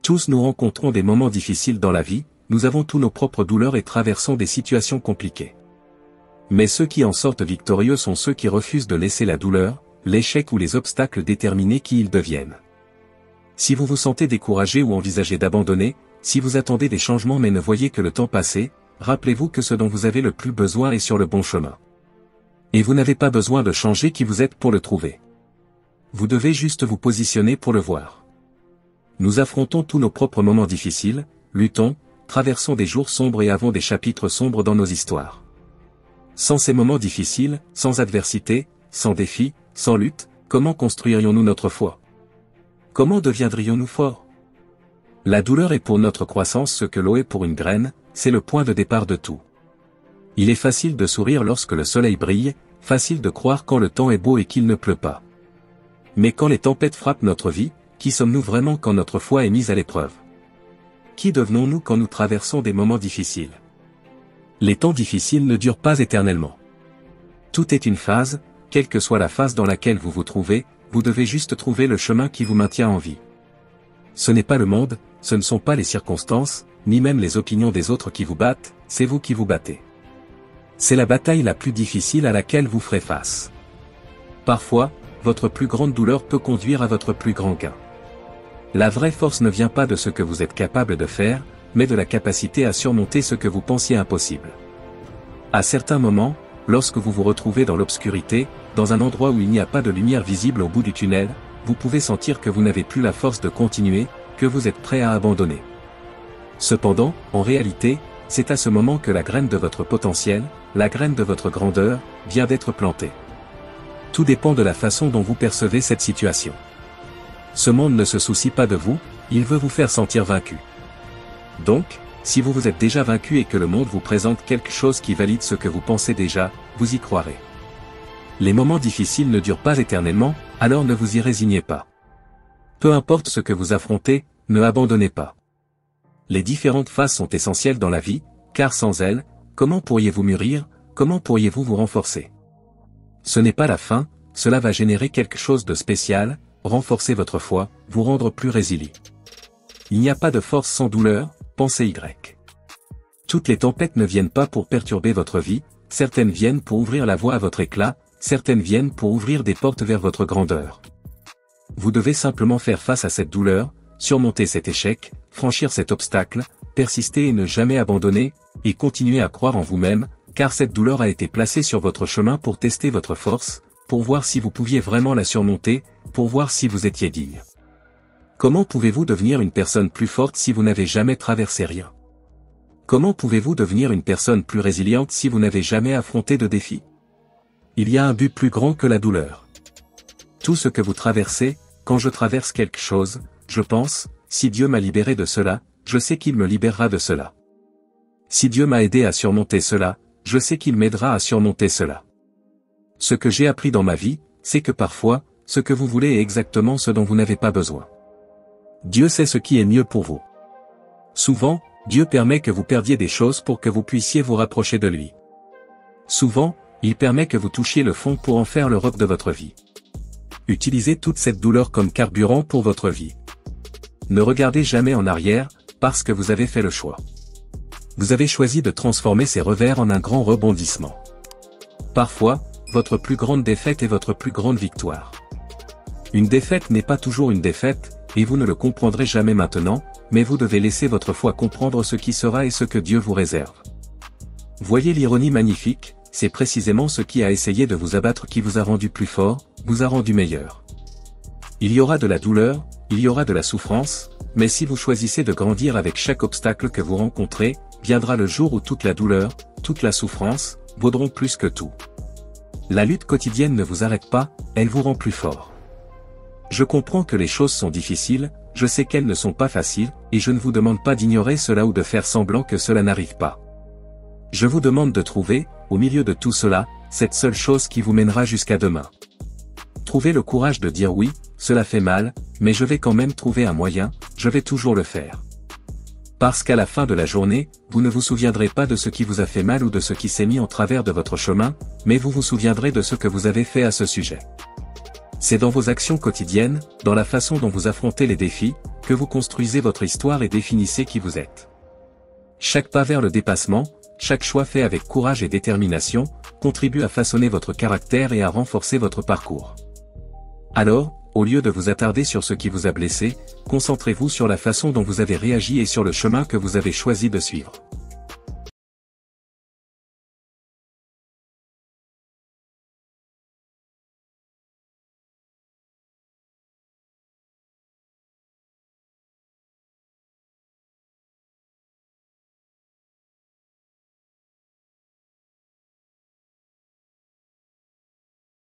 Tous nous rencontrons des moments difficiles dans la vie, nous avons tous nos propres douleurs et traversons des situations compliquées. Mais ceux qui en sortent victorieux sont ceux qui refusent de laisser la douleur, l'échec ou les obstacles déterminer qui ils deviennent. Si vous vous sentez découragé ou envisagez d'abandonner, si vous attendez des changements mais ne voyez que le temps passer, rappelez-vous que ce dont vous avez le plus besoin est sur le bon chemin. Et vous n'avez pas besoin de changer qui vous êtes pour le trouver. Vous devez juste vous positionner pour le voir. Nous affrontons tous nos propres moments difficiles, luttons, traversons des jours sombres et avons des chapitres sombres dans nos histoires. Sans ces moments difficiles, sans adversité, sans défis, sans lutte, comment construirions-nous notre foi? Comment deviendrions-nous forts? La douleur est pour notre croissance ce que l'eau est pour une graine, c'est le point de départ de tout. Il est facile de sourire lorsque le soleil brille, facile de croire quand le temps est beau et qu'il ne pleut pas. Mais quand les tempêtes frappent notre vie, qui sommes-nous vraiment quand notre foi est mise à l'épreuve? Qui devenons-nous quand nous traversons des moments difficiles? Les temps difficiles ne durent pas éternellement. Tout est une phase, quelle que soit la phase dans laquelle vous vous trouvez, vous devez juste trouver le chemin qui vous maintient en vie. Ce n'est pas le monde, ce ne sont pas les circonstances, ni même les opinions des autres qui vous battent, c'est vous qui vous battez. C'est la bataille la plus difficile à laquelle vous ferez face. Parfois, votre plus grande douleur peut conduire à votre plus grand gain. La vraie force ne vient pas de ce que vous êtes capable de faire, mais de la capacité à surmonter ce que vous pensiez impossible. À certains moments, lorsque vous vous retrouvez dans l'obscurité, dans un endroit où il n'y a pas de lumière visible au bout du tunnel, vous pouvez sentir que vous n'avez plus la force de continuer, que vous êtes prêt à abandonner. Cependant, en réalité, c'est à ce moment que la graine de votre potentiel, la graine de votre grandeur, vient d'être plantée. Tout dépend de la façon dont vous percevez cette situation. Ce monde ne se soucie pas de vous, il veut vous faire sentir vaincu. Donc, si vous vous êtes déjà vaincu et que le monde vous présente quelque chose qui valide ce que vous pensez déjà, vous y croirez. Les moments difficiles ne durent pas éternellement, alors ne vous y résignez pas. Peu importe ce que vous affrontez, ne abandonnez pas. Les différentes phases sont essentielles dans la vie, car sans elles, comment pourriez-vous mûrir, comment pourriez-vous vous renforcer? Ce n'est pas la fin, cela va générer quelque chose de spécial, renforcer votre foi, vous rendre plus résilient. Il n'y a pas de force sans douleur, pensez Y. Toutes les tempêtes ne viennent pas pour perturber votre vie, certaines viennent pour ouvrir la voie à votre éclat, certaines viennent pour ouvrir des portes vers votre grandeur. Vous devez simplement faire face à cette douleur, surmonter cet échec, franchir cet obstacle, persister et ne jamais abandonner, et continuer à croire en vous-même, car cette douleur a été placée sur votre chemin pour tester votre force, pour voir si vous pouviez vraiment la surmonter, pour voir si vous étiez digne. Comment pouvez-vous devenir une personne plus forte si vous n'avez jamais traversé rien? Comment pouvez-vous devenir une personne plus résiliente si vous n'avez jamais affronté de défis? Il y a un but plus grand que la douleur. Tout ce que vous traversez, quand je traverse quelque chose, je pense, si Dieu m'a libéré de cela, je sais qu'il me libérera de cela. Si Dieu m'a aidé à surmonter cela, je sais qu'il m'aidera à surmonter cela. Ce que j'ai appris dans ma vie, c'est que parfois, ce que vous voulez est exactement ce dont vous n'avez pas besoin. Dieu sait ce qui est mieux pour vous. Souvent, Dieu permet que vous perdiez des choses pour que vous puissiez vous rapprocher de lui. Souvent, il permet que vous touchiez le fond pour en faire le roc de votre vie. Utilisez toute cette douleur comme carburant pour votre vie. Ne regardez jamais en arrière, parce que vous avez fait le choix. Vous avez choisi de transformer ces revers en un grand rebondissement. Parfois, votre plus grande défaite est votre plus grande victoire. Une défaite n'est pas toujours une défaite, et vous ne le comprendrez jamais maintenant, mais vous devez laisser votre foi comprendre ce qui sera et ce que Dieu vous réserve. Voyez l'ironie magnifique, c'est précisément ce qui a essayé de vous abattre qui vous a rendu plus fort, vous a rendu meilleur. Il y aura de la douleur, il y aura de la souffrance, mais si vous choisissez de grandir avec chaque obstacle que vous rencontrez, viendra le jour où toute la douleur, toute la souffrance, vaudront plus que tout. La lutte quotidienne ne vous arrête pas, elle vous rend plus fort. Je comprends que les choses sont difficiles, je sais qu'elles ne sont pas faciles, et je ne vous demande pas d'ignorer cela ou de faire semblant que cela n'arrive pas. Je vous demande de trouver, au milieu de tout cela, cette seule chose qui vous mènera jusqu'à demain. Trouvez le courage de dire oui, cela fait mal, mais je vais quand même trouver un moyen, je vais toujours le faire. Parce qu'à la fin de la journée, vous ne vous souviendrez pas de ce qui vous a fait mal ou de ce qui s'est mis en travers de votre chemin, mais vous vous souviendrez de ce que vous avez fait à ce sujet. C'est dans vos actions quotidiennes, dans la façon dont vous affrontez les défis, que vous construisez votre histoire et définissez qui vous êtes. Chaque pas vers le dépassement, chaque choix fait avec courage et détermination, contribue à façonner votre caractère et à renforcer votre parcours. Alors, au lieu de vous attarder sur ce qui vous a blessé, concentrez-vous sur la façon dont vous avez réagi et sur le chemin que vous avez choisi de suivre.